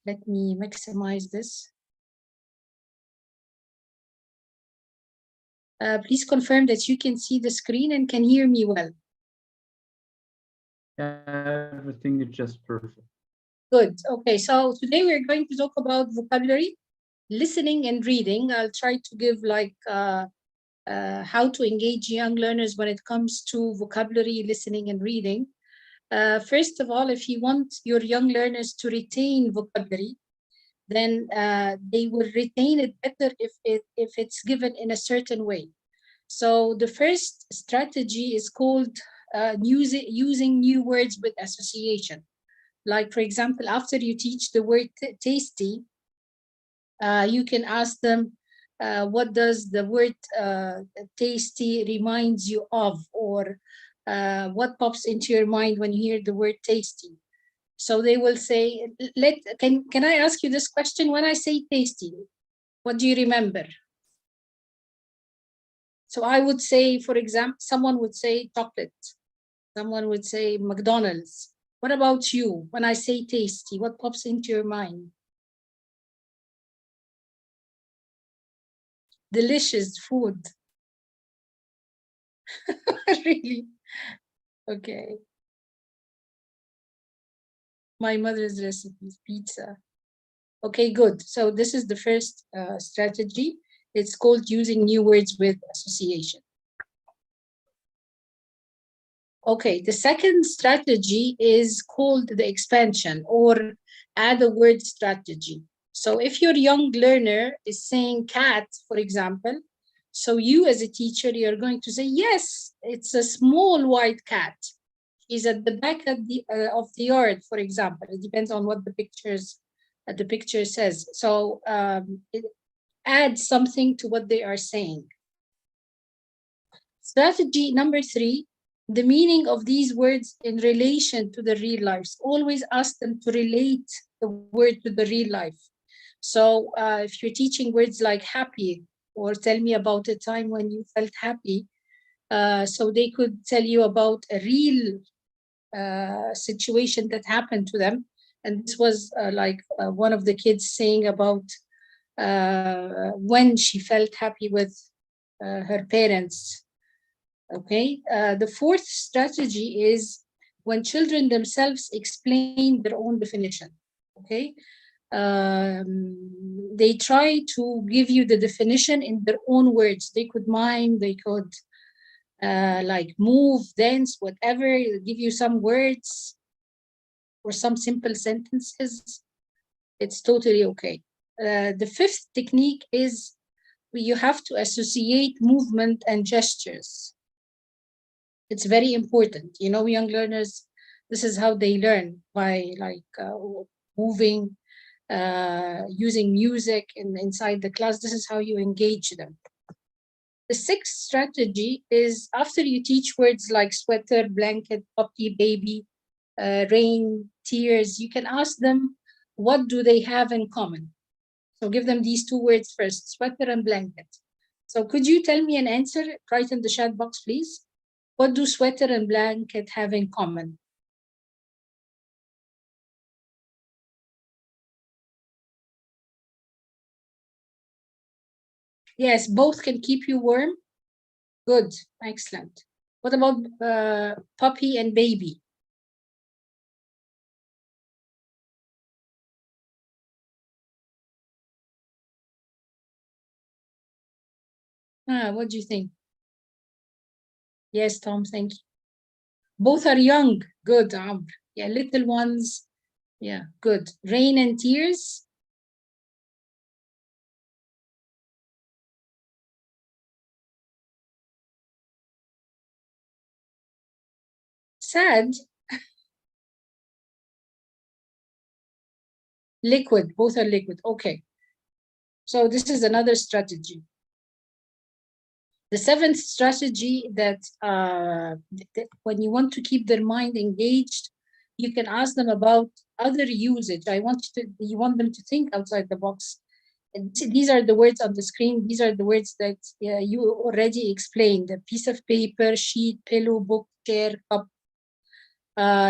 Let me maximize this. Please confirm that you can see the screen and can hear me well. Everything is just perfect. Good. Okay, so today we're going to talk about vocabulary, listening and reading. I'll try to give like how to engage young learners when it comes to vocabulary, listening and reading. First of all, if you want your young learners to retain vocabulary, then they will retain it better if it's given in a certain way. So the first strategy is called using new words with association. Like, for example, after you teach the word tasty, you can ask them, what does the word tasty reminds you of? Or what pops into your mind when you hear the word tasty? So they will say, can I ask you this question? When I say tasty, what do you remember? So I would say, for example, someone would say chocolate. Someone would say McDonald's. What about you? When I say tasty, what pops into your mind? Delicious food. Really? Okay. My mother's recipes, pizza. Okay, good. So this is the first strategy. It's called using new words with association. Okay, the second strategy is called the expansion or add a word strategy. So if your young learner is saying cat, for example, so you as a teacher, you're going to say, yes, it's a small white cat. He's at the back of the yard, for example. It depends on what the picture says. So it adds something to what they are saying. Strategy number 3, the meaning of these words in relation to the real lives. Always ask them to relate the word to the real life. So if you're teaching words like happy, or tell me about a time when you felt happy, so they could tell you about a real situation that happened to them. And this was like one of the kids saying about when she felt happy with her parents. Okay, the fourth strategy is when children themselves explain their own definition. Okay, they try to give you the definition in their own words. They could mime, they could like move, dance, whatever, give you some words or some simple sentences. It's totally okay. The fifth technique is you have to associate movement and gestures. It's very important. You know, young learners, this is how they learn, by like moving, using music inside the class. This is how you engage them. The sixth strategy is after you teach words like sweater, blanket, puppy, baby, rain, tears, you can ask them, what do they have in common? So give them these two words first, sweater and blanket. So could you tell me an answer? Write in the chat box, please. What do sweater and blanket have in common? Yes, both can keep you warm. Good, excellent. What about puppy and baby? What do you think? Yes, Tom, thank you. Both are young. Good, Amr. Yeah, little ones. Yeah, good. Rain and tears. Sad. Liquid. Both are liquid. Okay. So this is another strategy. The seventh strategy that when you want to keep their mind engaged, you can ask them about other usage. You want them to think outside the box. And these are the words on the screen. These are the words that you already explained: a piece of paper, sheet, pillow, book, chair, cup.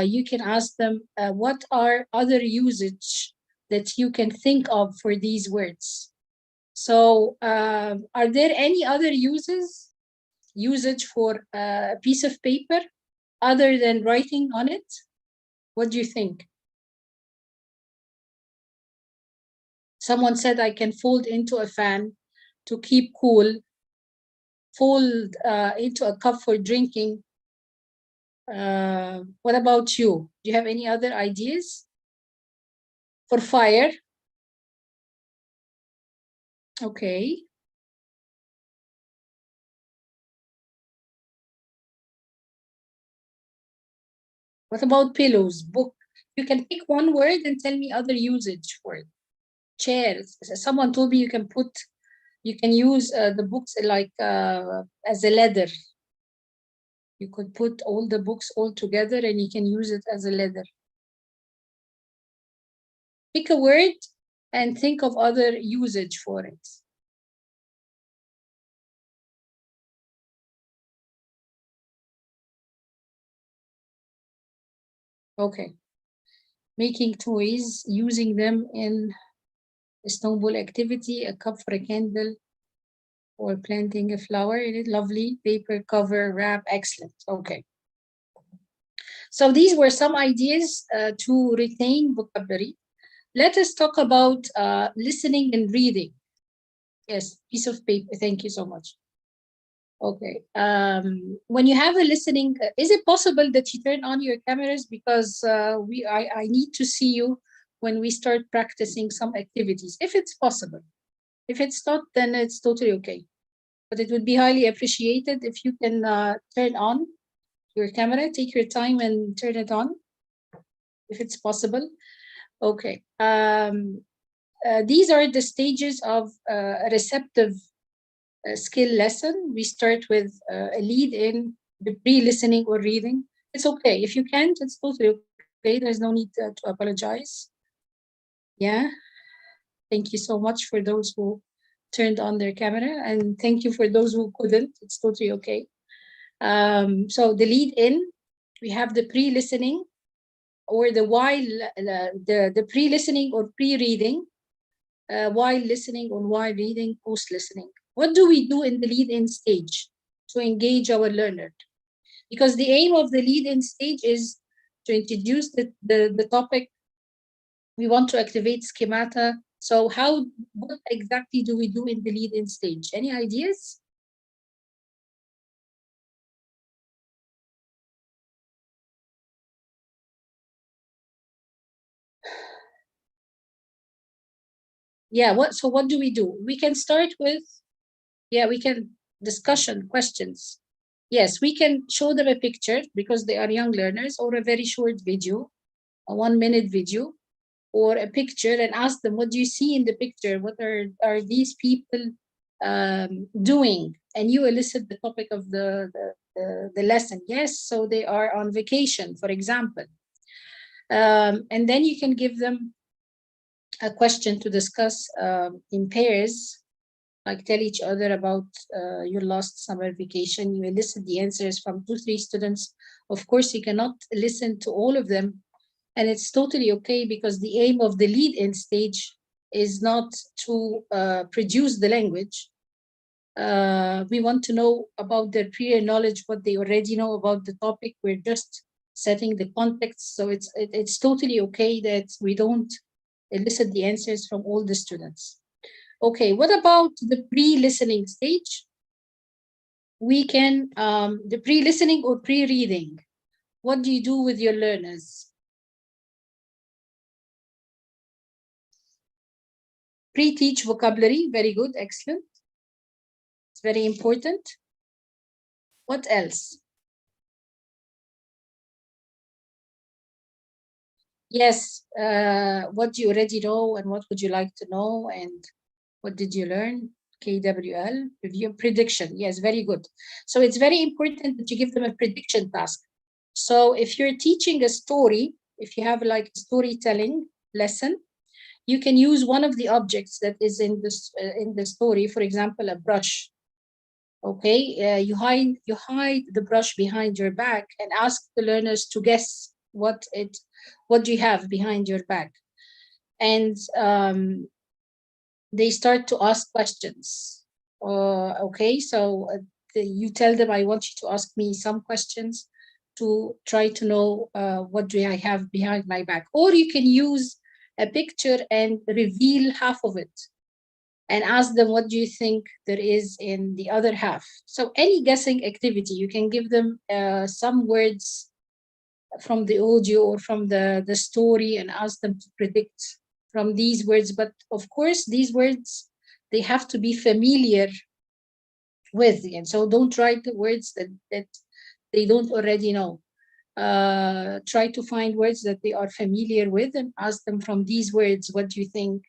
You can ask them, what are other usage that you can think of for these words. So are there any other usage for a piece of paper other than writing on it? What do you think? Someone said I can fold into a fan to keep cool, fold into a cup for drinking. What about you? Do you have any other ideas? For fire? Okay. What about pillows, book? You can pick one word and tell me other usage for it. Chairs. Someone told me you can use the books like as a leather. You could put all the books all together and you can use it as a leather. Pick a word and think of other usage for it. Okay. Making toys, using them in a snowball activity, a cup for a candle, or planting a flower in it. Lovely. Paper cover, wrap, excellent. Okay. So these were some ideas to retain vocabulary. Let us talk about listening and reading. Yes, piece of paper. Thank you so much. Okay. When you have a listening, is it possible that you turn on your cameras, because I need to see you when we start practicing some activities, if it's possible. If it's not, then it's totally okay. But it would be highly appreciated if you can turn on your camera. Take your time and turn it on, if it's possible. Okay. These are the stages of a receptive skill lesson. We start with a lead in, the pre-listening or reading. It's okay. If you can't, it's totally okay. There's no need to apologize. Yeah. Thank you so much for those who turned on their camera, and thank you for those who couldn't. It's totally okay. So the lead in, we have the pre-listening, or the while, the pre-listening or pre-reading, while listening or while reading, post-listening. What do we do in the lead-in stage to engage our learner? Because the aim of the lead-in stage is to introduce the topic. We want to activate schemata. So what exactly do we do in the lead-in stage? Any ideas? Yeah, so what do? We can start with, we can discussion questions. Yes, we can show them a picture because they are young learners, or a very short video, a 1-minute video, or a picture, and ask them, what do you see in the picture? What are these people doing? And you elicit the topic of the lesson. Yes, so they are on vacation, for example. And then you can give them a question to discuss in pairs, like tell each other about your last summer vacation. You elicit the answers from 2-3 students. Of course, you cannot listen to all of them, and it's totally okay, because the aim of the lead-in stage is not to produce the language. We want to know about their prior knowledge, what they already know about the topic. We're just setting the context. So it's totally okay that we don't elicit the answers from all the students. Okay, what about the pre-listening stage? We can, the pre-listening or pre-reading. What do you do with your learners? Pre-teach vocabulary, very good, excellent. It's very important. What else? Yes, what do you already know, and what would you like to know, and what did you learn? KWL, review, prediction. Yes, very good. So it's very important that you give them a prediction task. So if you're teaching a story, if you have like a storytelling lesson, you can use one of the objects that is in the story. For example, a brush. Okay, you hide the brush behind your back and ask the learners to guess what do you have behind your back. and they start to ask questions. Okay, so you tell them, I want you to ask me some questions to try to know what do I have behind my back. Or you can use a picture and reveal half of it and ask them, what do you think there is in the other half? So any guessing activity, you can give them some words from the audio or from the story and ask them to predict from these words. But of course, these words, they have to be familiar with. And so don't write the words that they don't already know. Try to find words that they are familiar with and ask them from these words, what do you think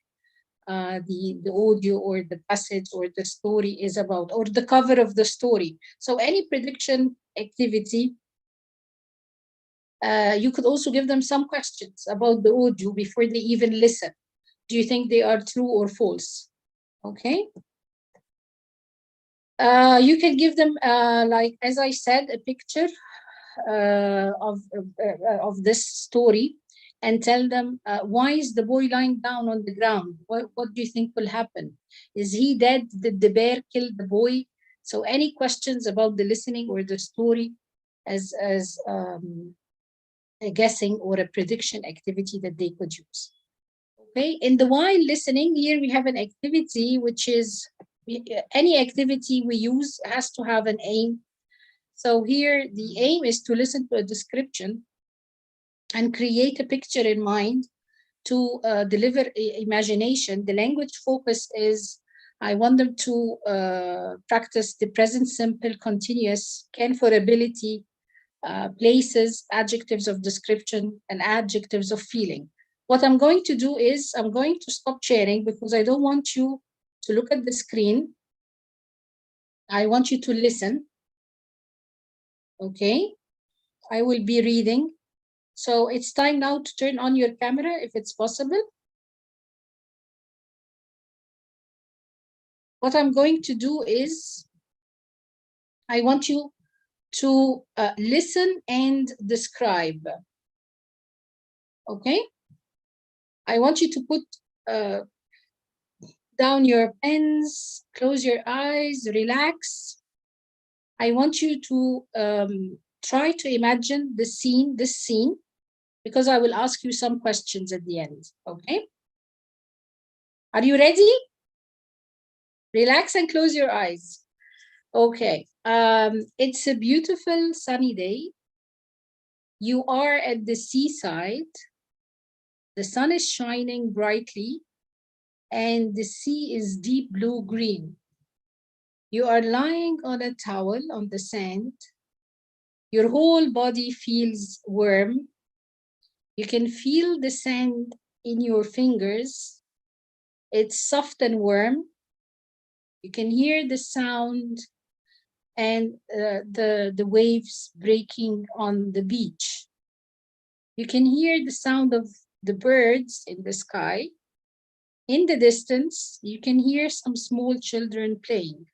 the audio or the passage or the story is about, or the cover of the story. So any prediction activity, you could also give them some questions about the audio before they even listen. Do you think they are true or false? Okay. You can give them, like, as I said, a picture of this story and tell them, why is the boy lying down on the ground? What do you think will happen? Is he dead? Did the bear kill the boy? So any questions about the listening or the story as a guessing or a prediction activity that they could use. Okay, in the while listening, here we have an activity which is, any activity we use has to have an aim. So here the aim is to listen to a description and create a picture in mind to deliver imagination. The language focus is, I want them to practice the present simple continuous, can for ability, places, adjectives of description, and adjectives of feeling. What I'm going to do is I'm going to stop sharing because I don't want you to look at the screen. I want you to listen. Okay, I will be reading. So it's time now to turn on your camera if it's possible. What I'm going to do is I want you to listen and describe. Okay, I want you to put down your pens, close your eyes, relax. I want you to try to imagine this scene, because I will ask you some questions at the end, okay? Are you ready? Relax and close your eyes. Okay, it's a beautiful sunny day. You are at the seaside. The sun is shining brightly and the sea is deep blue-green. You are lying on a towel on the sand. Your whole body feels warm. You can feel the sand in your fingers. It's soft and warm. You can hear the sound and the waves breaking on the beach. You can hear the sound of the birds in the sky. In the distance, you can hear some small children playing.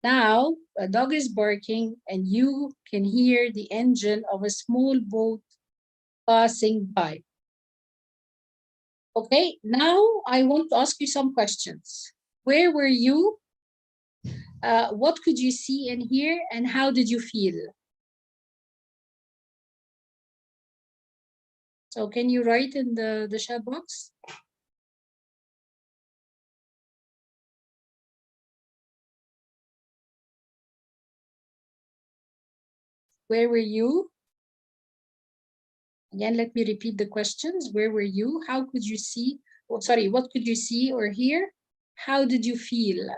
Now, a dog is barking and you can hear the engine of a small boat passing by. Okay, now I want to ask you some questions. Where were you? What could you see and hear, and how did you feel? So can you write in the chat box? Where were you? Again, let me repeat the questions. Where were you? How could you see? Oh, sorry, what could you see or hear? How did you feel?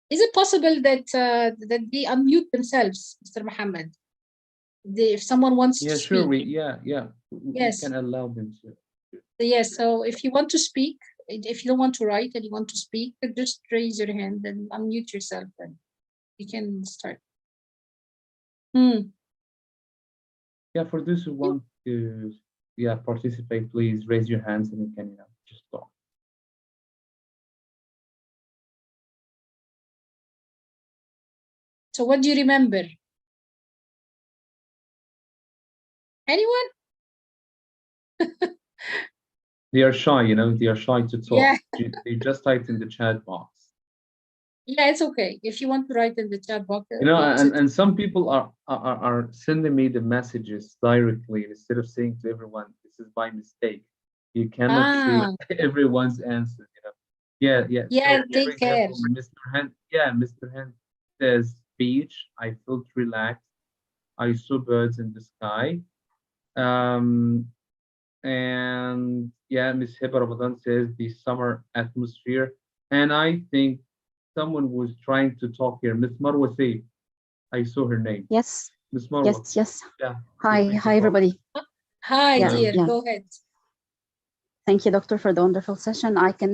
Is it possible that that they unmute themselves, Mr. Mohammed? If someone wants to speak. Sure. We Yes. can allow them to. Yes. So if you want to speak, if you don't want to write and you want to speak, just raise your hand and unmute yourself, and you can start. Yeah, for those who want to participate, please raise your hands and you can just talk. So what do you remember? Anyone? They are shy, you know, they are shy to Yeah. talk. They just typed in the chat box. Yeah, it's okay. If you want to write in the chat box, You know, it's and some people are sending me the messages directly instead of saying to everyone, this is by mistake. You cannot see everyone's answer, you know. Yeah, yeah. yeah, So for take care. example, Mr. Hand says beach, I felt relaxed. I saw birds in the sky. Um, and yeah, Miss Hiba Ramadan says the summer atmosphere. And I think someone was trying to talk here. Miss Marwa say, I saw her name. Yes, Miss Marwa. yes. Yeah. Hi, everybody. Hi, Yeah, dear. yeah. Go ahead. Thank you, doctor, for the wonderful session. I can,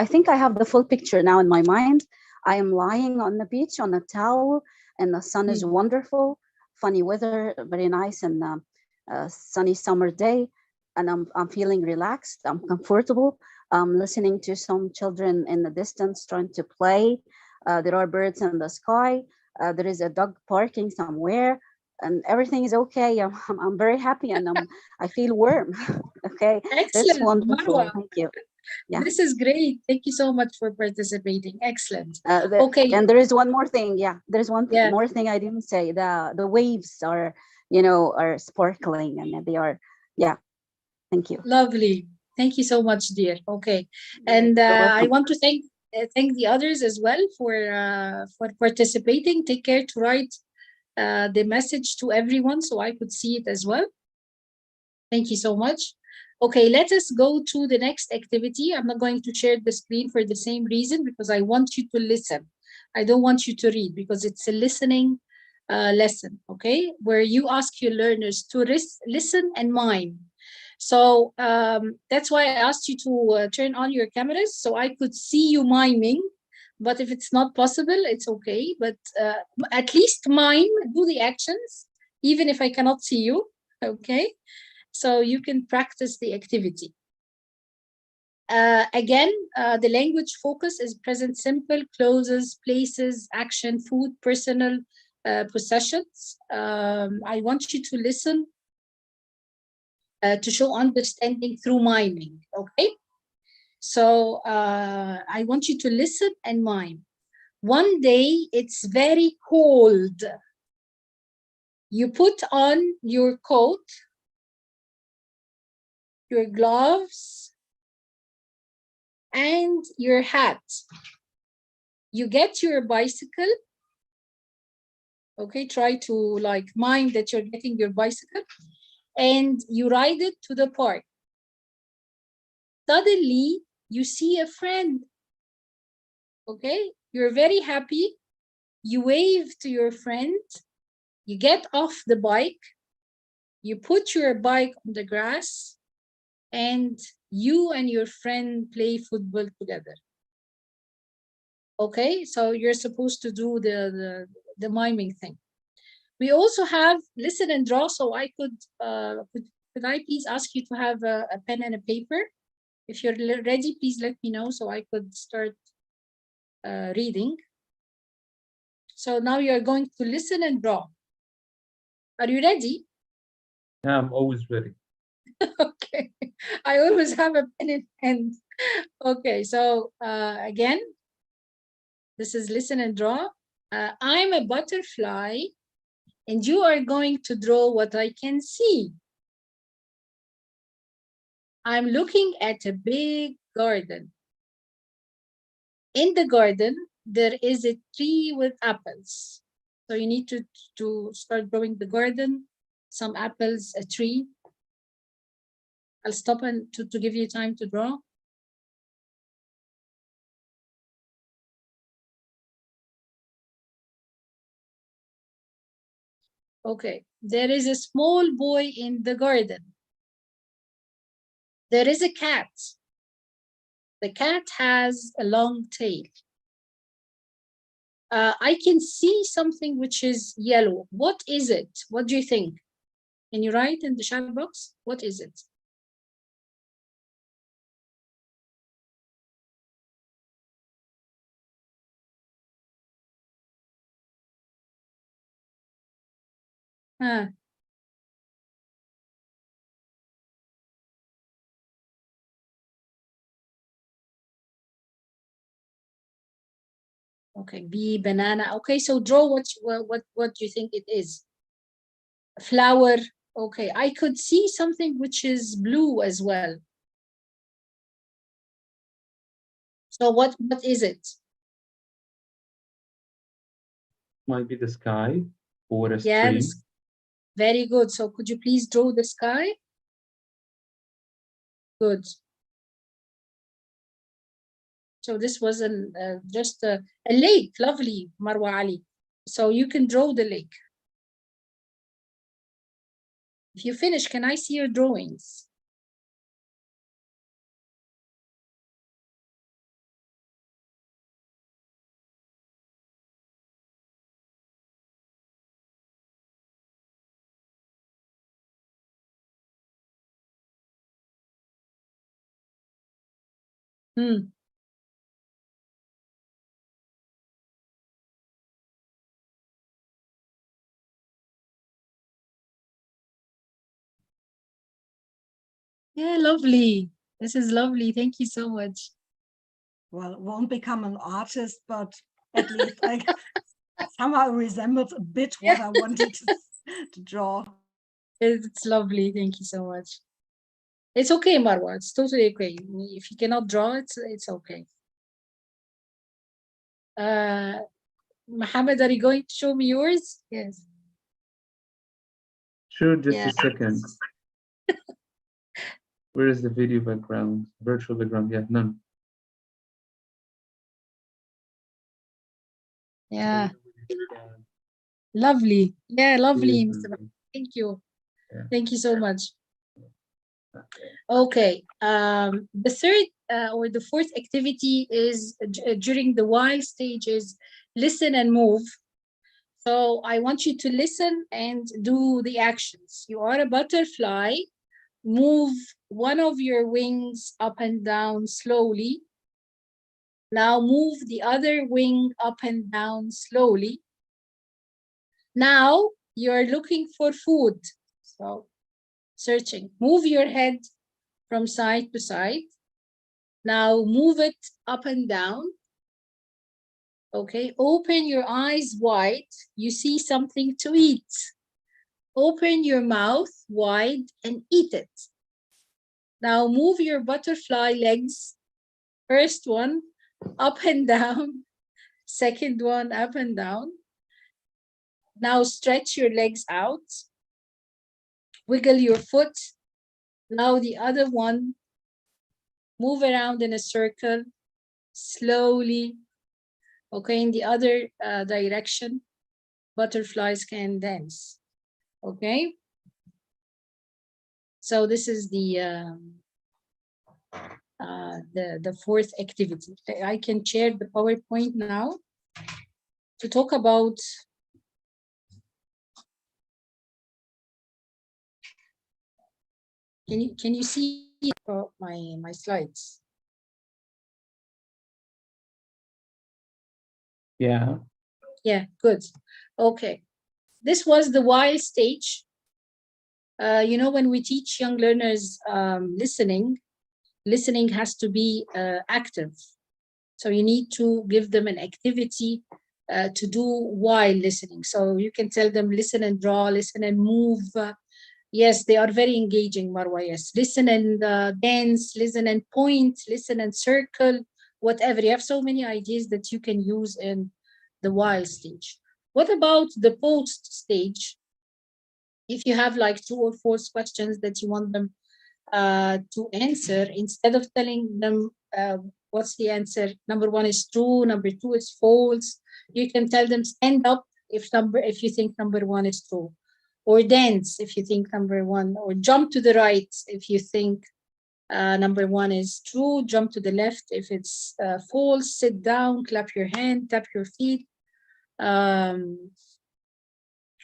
I think I have the full picture now in my mind. I am lying on the beach on a towel, and the sun is wonderful, funny weather, very nice, and sunny summer day. And I'm feeling relaxed. I'm comfortable. I'm listening to some children in the distance trying to play. There are birds in the sky. There is a dog barking somewhere, and everything is okay. I'm very happy, and I feel warm. Okay, that's Excellent, wonderful. Marwa. Thank you. Yeah. This is great. Thank you so much for participating. Excellent. Okay. Okay. And there is one more thing. Yeah, there's one Yeah. more thing I didn't say. The waves are, you know, are sparkling, and they are. Yeah. Thank you. Lovely. Thank you so much, dear. Okay. You're And I welcome. want to thank the others as well for participating. Take care to write the message to everyone so I could see it as well. Thank you so much. Okay, let us go to the next activity. I'm not going to share the screen for the same reason, because I want you to listen. I don't want you to read, because it's a listening lesson, okay? Where you ask your learners to listen and mime. So that's why I asked you to turn on your cameras so I could see you miming. But if it's not possible, it's okay. But at least mime, do the actions, even if I cannot see you, okay? So you can practice the activity. Again, the language focus is present simple, clauses, places, action, food, personal possessions. I want you to listen to show understanding through miming, okay? So I want you to listen and mime. One day, it's very cold. You put on your coat, your gloves, and your hat. You get your bicycle. Okay, try to like mime that you're getting your bicycle, and you ride it to the park. Suddenly, you see a friend. Okay, you're very happy. You wave to your friend. You get off the bike. You put your bike on the grass, and you and your friend play football together. Okay, so you're supposed to do the miming thing. We also have listen and draw. So I could I please ask you to have a pen and a paper? If you're ready, please let me know so I could start reading. So now you're going to listen and draw. Are you ready? Yeah, I'm always ready. Okay, I always have a pen in hand. Okay, so again, this is listen and draw. I'm a butterfly, and you are going to draw what I can see. I'm looking at a big garden. In the garden, there is a tree with apples. So you need to start drawing the garden, some apples, a tree. I'll stop and to give you time to draw. Okay, there is a small boy in the garden. There is a cat. The cat has a long tail. I can see something which is yellow. What is it? What do you think? Can you write in the chat box? What is it? Ah. Okay, bee, banana. Okay, so draw what do you think it is? A flower. Okay, I could see something which is blue as well. So what is it? Might be the sky or a Yes, stream. very good. So could you please draw the sky? Good. So this was just a lake. Lovely, Marwa Ali. So you can draw the lake. If you finish, can I see your drawings? Hmm. Yeah, lovely. This is lovely. Thank you so much. Well, won't become an artist, but at least I somehow resembles a bit what I wanted to draw. It's lovely. Thank you so much. It's okay, Marwa. It's totally okay. If you cannot draw, it's okay. Mohammed, are you going to show me yours? Yes. Sure, just Yeah. a second. Where is the video background? Virtual background? Yeah, none. Yeah. Lovely. Yeah, lovely, Yes, Mr. Thank you. Yeah. Thank you so much. Okay. The third or the fourth activity is during the while stage is listen and move. So I want you to listen and do the actions. You are a butterfly. Move one of your wings up and down slowly. Now move the other wing up and down slowly. Now you're looking for food. So searching. Move your head from side to side. Now move it up and down. Okay, open your eyes wide. You see something to eat. Open your mouth wide and eat it. Now move your butterfly legs. First one up and down. Second one up and down. Now stretch your legs out. Wiggle your foot. Now the other one. Move around in a circle slowly. Okay, in the other direction, butterflies can dance. Okay. So this is the fourth activity. I can share the PowerPoint now to talk about. Can you see my slides? Yeah. Yeah, good. Okay. This was the while stage. You know, when we teach young learners listening has to be active. So you need to give them an activity to do while listening. So you can tell them listen and draw, listen and move. Yes, they are very engaging, Marwa. Yes, listen and dance, listen and point, listen and circle, whatever. You have so many ideas that you can use in the while stage. What about the post stage? If you have like 2 or 4 questions that you want them to answer, instead of telling them what's the answer, number 1 is true, number 2 is false, you can tell them stand up if you think number 1 is true, or dance if you think number 1, or jump to the right if you think number 1 is true, jump to the left if it's false, sit down, clap your hand, tap your feet.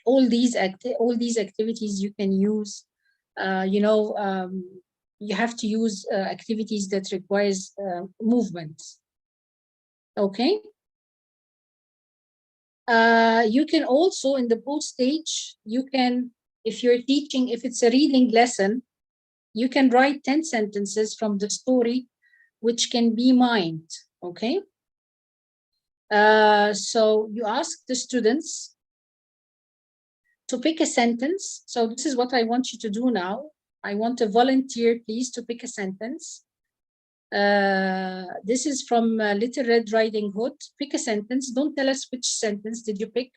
All these activities you can use. You have to use activities that requires movement. Okay. You can also, in the post stage, you can, if you're teaching, if it's a reading lesson, you can write 10 sentences from the story, which can be mined, okay? So you ask the students to pick a sentence. So this is what I want you to do now. I want a volunteer, please, to pick a sentence. This is from Little Red Riding Hood. Pick a sentence. Don't tell us which sentence did you pick.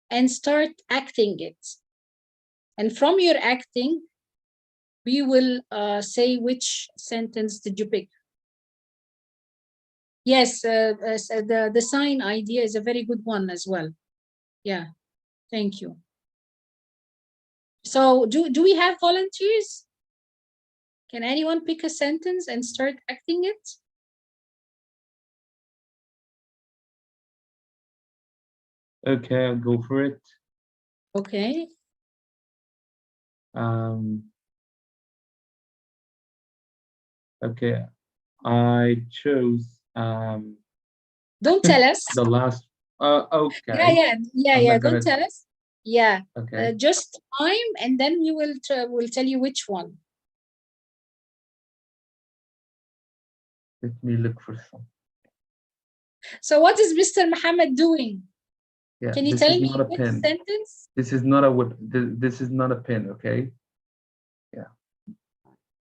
And start acting it. And from your acting, we will say which sentence did you pick. Yes, the sign idea is a very good one as well. Yeah, thank you. So do we have volunteers? Can anyone pick a sentence and start acting it? Okay, I'll go for it. Okay. Okay, I chose Don't tell us. the last. Yeah. Okay. I'm not Don't gonna. tell us. Yeah. Okay. Just time, and then you will tell you which one. Let me look for some. So what is Mr. Muhammad doing? Yeah, Can you this tell is me not a which pen. sentence? This is not a whip. This is not a pen. Okay. Yeah.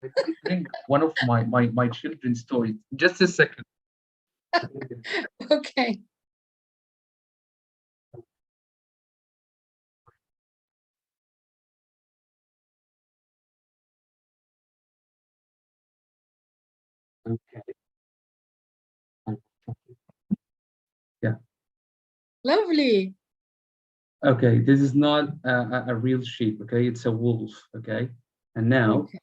I think one of my children's stories. Just a second. Okay. Okay. Yeah. Lovely. Okay, this is not a real sheep. Okay, it's a wolf. Okay, and now. Okay.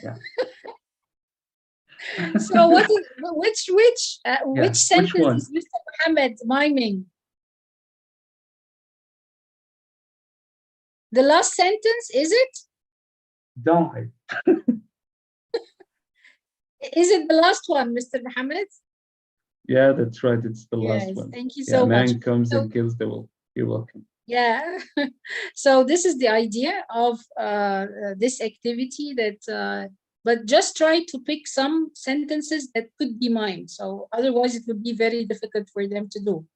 Yeah. So what is which Which sentence one? is Mr. Muhammad miming? The last sentence, is it? Die. Is it the last one, Mr. Muhammad? Yeah, that's right. It's the last Yes, one. thank you Yeah, so much. man comes So, and kills the wolf. You're welcome. yeah. So this is the idea of this activity that, but just try to pick some sentences that could be mine. So otherwise it would be very difficult for them to do.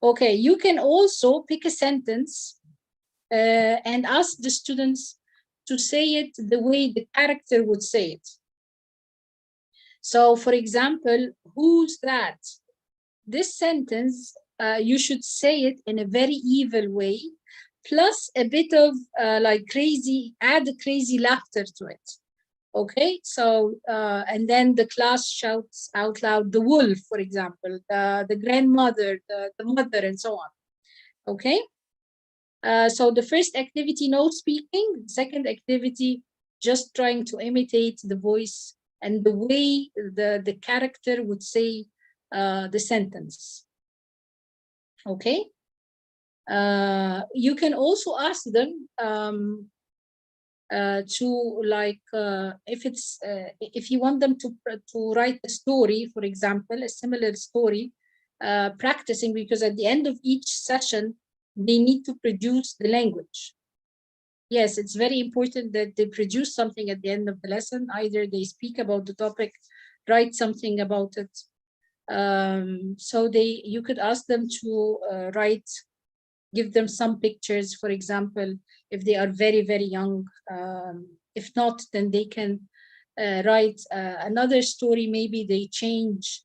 Okay, you can also pick a sentence and ask the students to say it the way the character would say it. So, for example, who's that? This sentence, you should say it in a very evil way, plus a bit of like crazy, add crazy laughter to it. Okay, so, and then the class shouts out loud, the wolf, for example, the grandmother, the mother, and so on. Okay. So the first activity, no speaking. The second activity, just trying to imitate the voice and the way the character would say the sentence. Okay. You can also ask them to like if you want them to write a story, for example, a similar story, practicing, because at the end of each session they need to produce the language. Yes, it's very important that they produce something at the end of the lesson. Either they speak about the topic, write something about it. So you could ask them to write, give them some pictures, for example, if they are very, very young. If not, then they can write another story. Maybe they change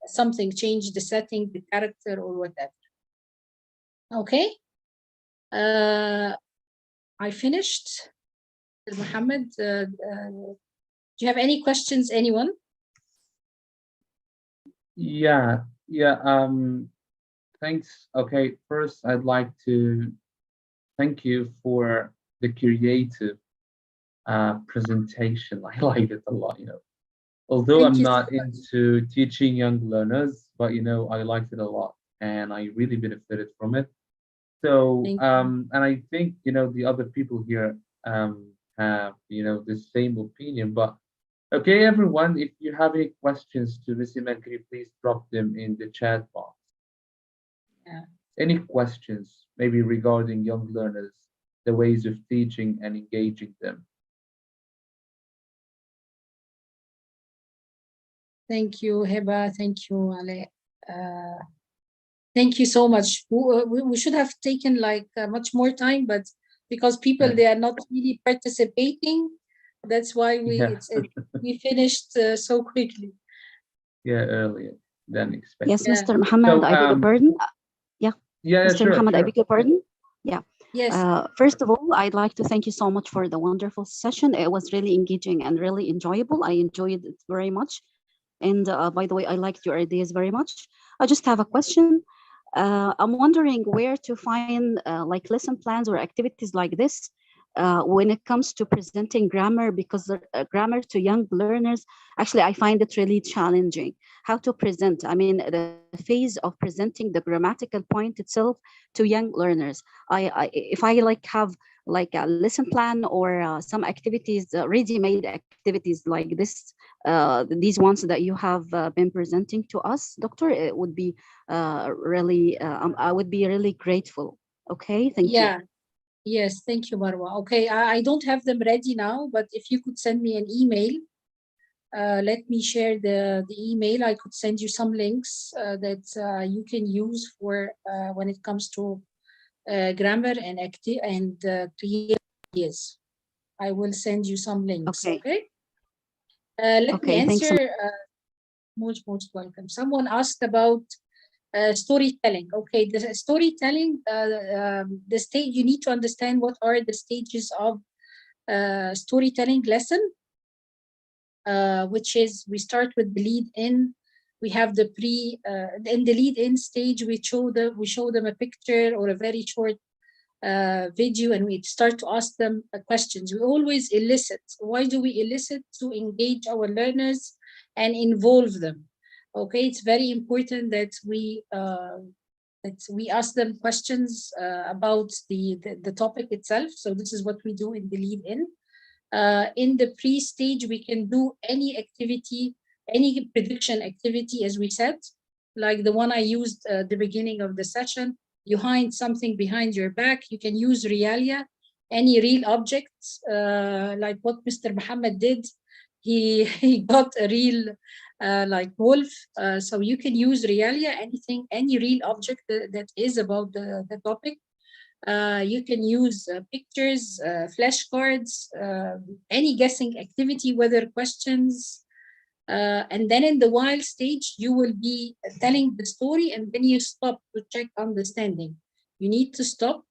something, change the setting, the character, or whatever. Okay. I finished. Mohammed, do you have any questions, anyone? Yeah. Thanks. Okay, first I'd like to thank you for the creative presentation. I like it a lot, Although Thank I'm you so not much. into teaching young learners, but I liked it a lot and I really benefited from it. So and I think the other people here have the same opinion. But okay, everyone, if you have any questions to Miss Iman, can you please drop them in the chat box? Any questions, maybe regarding young learners, the ways of teaching and engaging them? Thank you, Heba. Thank you, Ale. Thank you so much. We should have taken like much more time, but because people Yeah. they are not really participating, that's why Yeah, we finished so quickly. yeah, earlier than expected. Yes, Yeah. Mr. Muhammad, So, I beg your pardon. Yeah, yeah, Mr. sure, Muhammad, I sure. beg your pardon. Yeah. Yes. First of all, I'd like to thank you so much for the wonderful session. It was really engaging and really enjoyable. I enjoyed it very much. And by the way, I liked your ideas very much. I just have a question. I'm wondering where to find like lesson plans or activities like this when it comes to presenting grammar, because grammar to young learners, actually, I find it really challenging. How to present, I mean, the phase of presenting the grammatical point itself to young learners. If I like have like a lesson plan or some activities, ready-made activities like this, these ones that you have been presenting to us, Doctor, it would be really, I would be really grateful. Okay, thank you. Yeah. Yes. Thank you, Marwa. Okay. I don't have them ready now, but if you could send me an email, let me share the email. I could send you some links that you can use for when it comes to grammar and creative ideas. I will send you some links. Okay, Okay. Let me okay, thanks. answer. Most welcome. Someone asked about storytelling. Okay, the storytelling. The stage you need to understand what are the stages of storytelling lesson. Which is we start with the lead in. We have the in the lead in stage. We show them a picture or a very short video, and we start to ask them questions. We always elicit. Why do we elicit? To engage our learners and involve them. Okay, it's very important that we ask them questions about the topic itself. So this is what we do in the lead in the pre-stage. We can do any activity, any prediction activity, as we said, like the one I used at the beginning of the session. You hide something behind your back. You can use realia, any real objects, like what Mr. Muhammad did. He got a real like wolf. So you can use realia, anything, any real object that is about the topic. You can use pictures, flashcards, any guessing activity, weather questions. And then in the while stage, you will be telling the story, and then you stop to check understanding. You need to stop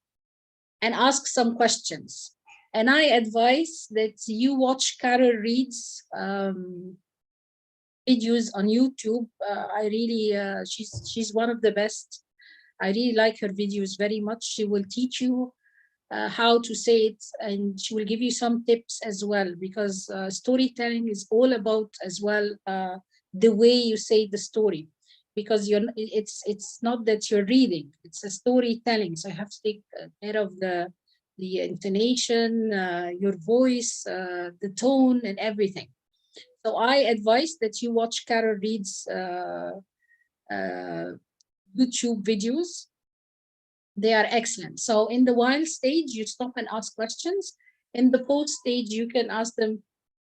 and ask some questions. And I advise that you watch Carol Reed's videos on YouTube. I really, she's one of the best. I really like her videos very much. She will teach you how to say it, and she will give you some tips as well, because storytelling is all about as well the way you say the story, because it's not that you're reading, it's a storytelling. So you have to take care of the intonation, your voice, the tone, and everything. So I advise that you watch Carol Reed's YouTube videos. They are excellent. So in the while stage, you stop and ask questions. In the post stage, you can ask them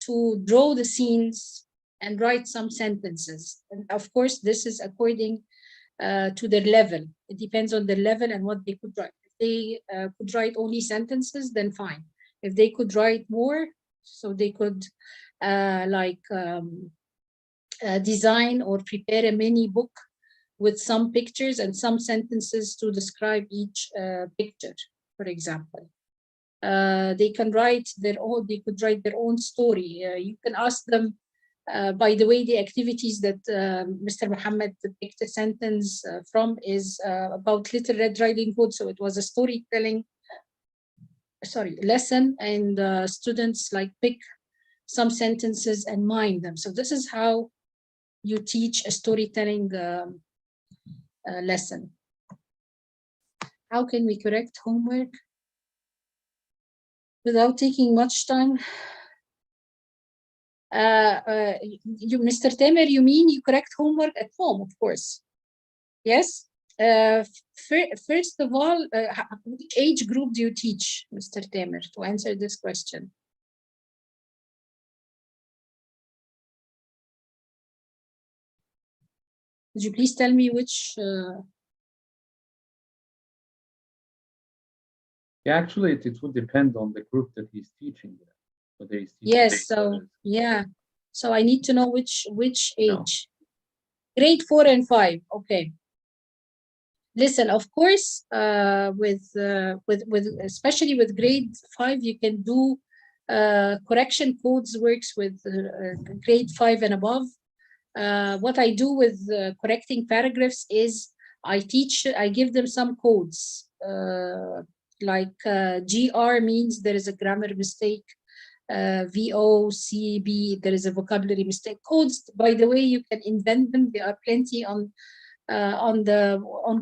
to draw the scenes and write some sentences. And of course, this is according to their level. It depends on their level and what they could write. If they could write only sentences, then fine. If they could write more, so they could design or prepare a mini book with some pictures and some sentences to describe each picture, for example. They can write their own, they could write their own story. You can ask them, by the way, the activities that Mr. Muhammad picked a sentence from is about Little Red Riding Hood. So it was a storytelling, lesson, and students like pick some sentences and mime them. So this is how you teach a storytelling lesson. How can we correct homework without taking much time? Mr. Tamer, you mean you correct homework at home, of course? Yes? First of all, which age group do you teach, Mr. Tamer, to answer this question? Could you please tell me which? Yeah, actually, it would depend on the group that he's teaching. Whether he's teaching Yes, so yeah. So I need to know which age. Grade 4 and 5. Okay. Listen, of course, with especially with grade 5, you can do correction codes works with grade 5 and above. What I do with correcting paragraphs is I give them some codes. Like GR means there is a grammar mistake. VOCB, there is a vocabulary mistake. Codes, by the way, you can invent them. There are plenty on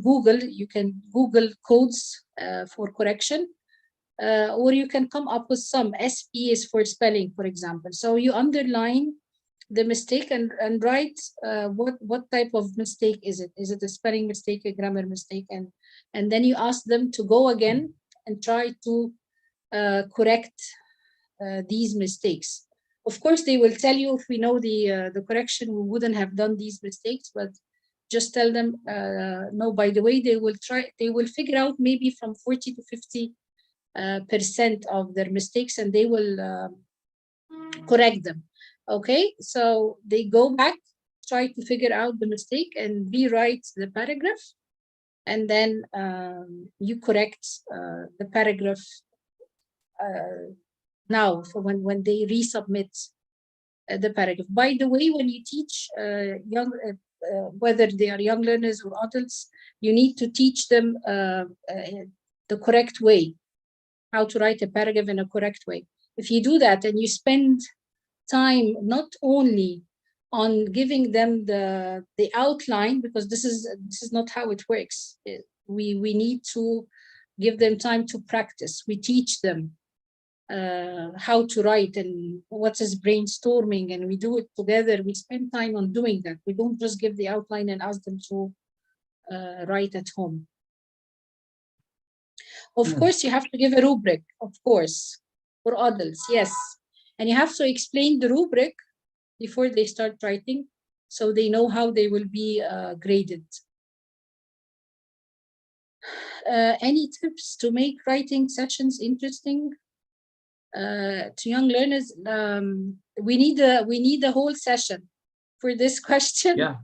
Google. You can Google codes for correction, or you can come up with some. SP is for spelling, for example. So you underline the mistake and write what type of mistake is it? Is it a spelling mistake, a grammar mistake? And then you ask them to go again and try to correct these mistakes. Of course, they will tell you, if we know the correction, we wouldn't have done these mistakes, but just tell them, no, by the way, they will figure out maybe from 40 to 50% of their mistakes, and they will correct them. Okay, so they go back, try to figure out the mistake and rewrite the paragraph, and then you correct the paragraph now for when they resubmit the paragraph. By the way, when you teach whether they are young learners or adults, you need to teach them the correct way, how to write a paragraph in a correct way. If you do that and you spend time not only on giving them the outline, because this is not how it works. We need to give them time to practice. We teach them how to write and what is brainstorming, and we do it together. We spend time on doing that. We don't just give the outline and ask them to write at home. Of course, you have to give a rubric, of course, for adults, yes. And you have to explain the rubric before they start writing, so they know how they will be graded. Any tips to make writing sessions interesting to young learners? We need a whole session for this question. Yeah.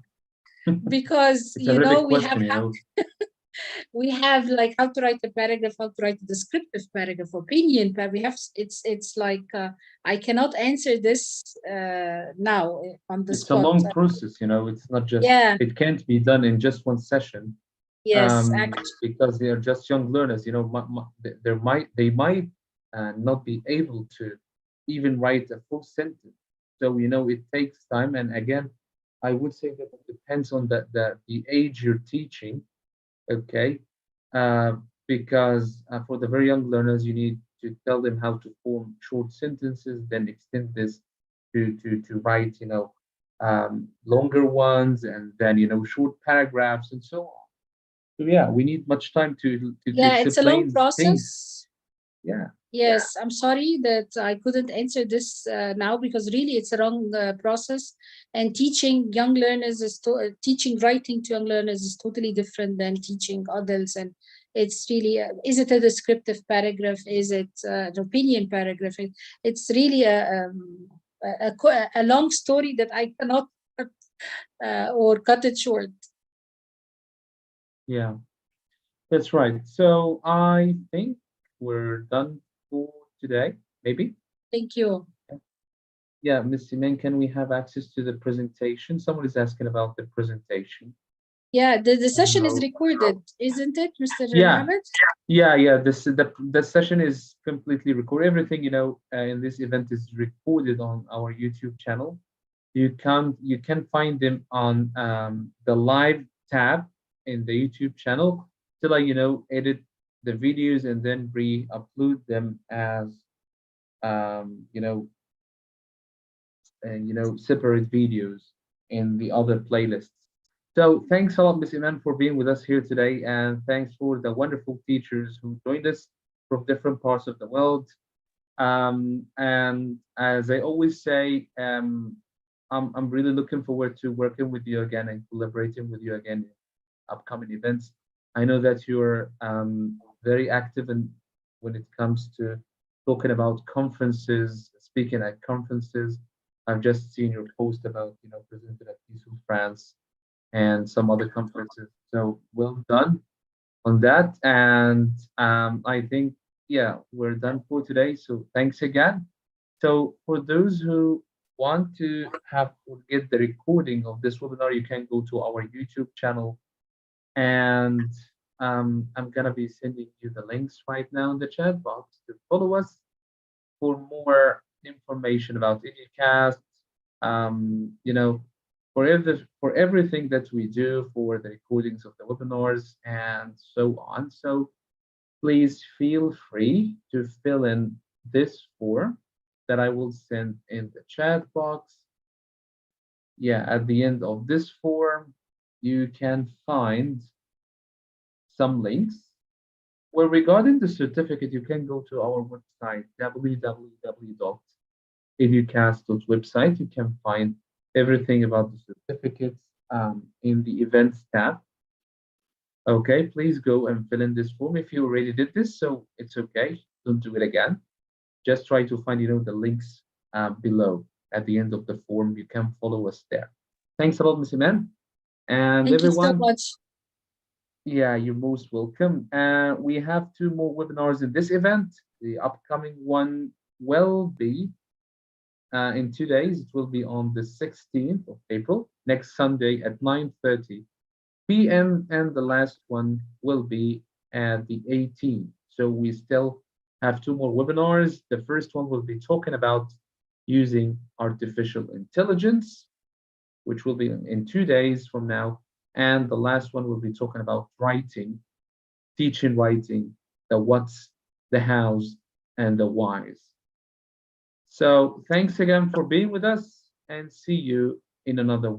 Because it's a really question, we have like how to write a paragraph, how to write a descriptive paragraph, opinion, but we have it's like I cannot answer this now on the spot. It's a long process, it's not just, it can't be done in just one session. Yes, because they are just young learners, they might not be able to even write a full sentence. So it takes time, and again, I would say that it depends on the age you're teaching. Okay, because for the very young learners, you need to tell them how to form short sentences, then extend this to write longer ones, and then short paragraphs and so on. So yeah, we need much time to it's a long process. Things. Yeah. Yes, I'm sorry that I couldn't answer this now, because really it's a long process, and teaching young learners teaching writing to young learners is totally different than teaching adults. And it's really is it a descriptive paragraph? Is it an opinion paragraph? It's really a long story that I cannot or cut it short. Yeah, that's right. So I think we're done for today, maybe. Thank you. Yeah, Ms. Eman, can we have access to the presentation? Someone is asking about the presentation. Yeah, the session is recorded, isn't it, Mr. Mohammed? Yeah. The session is completely recorded. Everything in this event is recorded on our YouTube channel. You can find them on the live tab in the YouTube channel till I edit the videos and then re-upload them as separate videos in the other playlists. So thanks a lot, Miss Iman, for being with us here today, and thanks for the wonderful teachers who joined us from different parts of the world. And as I always say, I'm really looking forward to working with you again and collaborating with you again in upcoming events. I know that you're very active in when it comes to talking about conferences, speaking at conferences. I've just seen your post about, presenting at Peaceful France and some other conferences. So well done on that. And I think, yeah, we're done for today. So thanks again. So for those who want to have or get the recording of this webinar, you can go to our YouTube channel, and I'm gonna be sending you the links right now in the chat box to follow us for more information about Educast. For everything that we do, for the recordings of the webinars and so on. So please feel free to fill in this form that I will send in the chat box. Yeah, at the end of this form, you can find some links. Well, regarding the certificate, you can go to our website, www.educast.website. You can find everything about the certificates in the events tab. Okay, please go and fill in this form if you already did this, so it's okay. Don't do it again. Just try to find, the links below at the end of the form. You can follow us there. Thanks a lot, Ms. Iman. And Thank you so everyone, much. yeah, you're most welcome. We have 2 more webinars in this event. The upcoming one will be in 2 days. It will be on the 16th of April, next Sunday at 9:30 p.m. And the last one will be at the 18th. So we still have 2 more webinars. The first one will be talking about using artificial intelligence, which will be in 2 days from now. And the last one will be talking about writing, teaching writing, the what's, the how's, and the why's. So thanks again for being with us, and see you in another